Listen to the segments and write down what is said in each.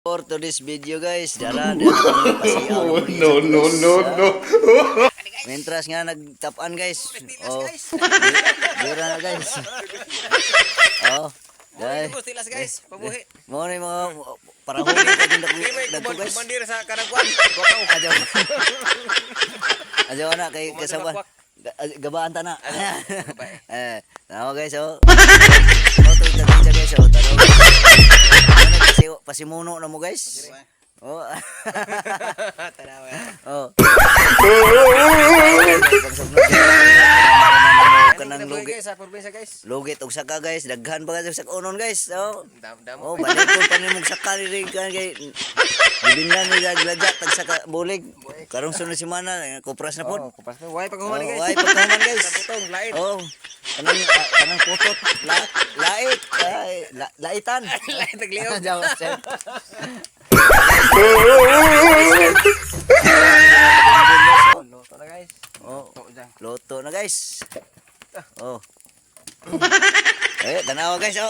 For to this video guys, dara pasiyaw. Oh, no. Mientras nga nagtapan guys. Oh. Dira na guys. Oh. Guys. Tilas guys, pabuhi. Mo ni mga para huli ka din Dako guys. Mandir sa Karagwan. Gokaw. Ajaw na kay kasaban. Gabaan ta na. Nawa guys oh. Moto ita guys oh. Taro. Kasi pasimuno na mo guys. Oh. Tanawa. Oh. Kanang lugit sa probinsya guys. lugit og saka guys, daghan pa kasi sa unon guys. Oh. Dam. Oh, balik ko pa nimong saka rin kay bibingnan ni Laglaja tag saka bulig. Karong sunod semana kupras na pod. Kupas na. Way paghuman guys. Why pagkaman guys? Sa butong lain. Oh. Kanang putot lait. Laitan. Lain tagliw. Jaw. Loto na guys. Oh, Loto dyan. loto na guys. Oh. Tanawa guys oh.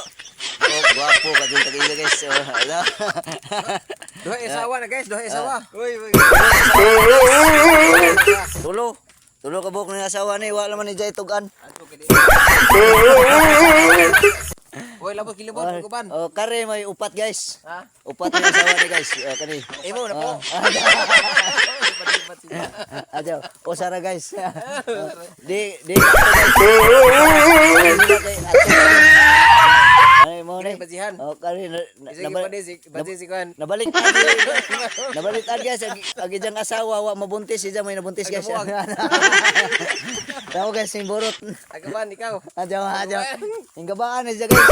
Oh, guwapo ka din tagiga guys. Oh, ala. Duha isawa na guys, duha isawa. Uy. Tulo ka buhok ng asawa ni, wala man ni Jay tugan. Uy, labot kilibot kuban. Oh, kare may upat guys. Ha? Upat ng asawa ni guys. Kani. Imo na po. Ajo, usara guys. Di ay mo ni. Bajihan. Oh, kare Basi si kan. nabalik guys agi jang asawa wa mabuntis siya may nabuntis guys. Tao guys sing borot. Agaban ikaw. Ajo. Ingabaan siya guys.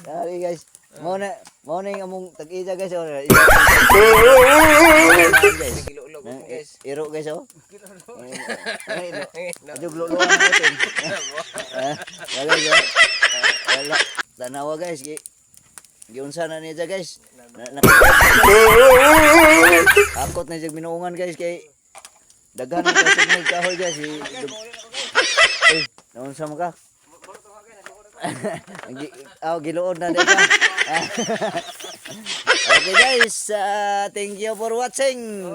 Sorry guys. Mo na among tag-ija guys. Kilo-ulo guys. Iro guys oh. Adug luluan natin. Guys oh. Wala. Tanawa guys. Giunsa na niya guys. Akot na siya binuungan guys kay daghan ka signal kahoy guys. Naunsa mo ka? Giluod na din ka. Okay guys, thank you for watching.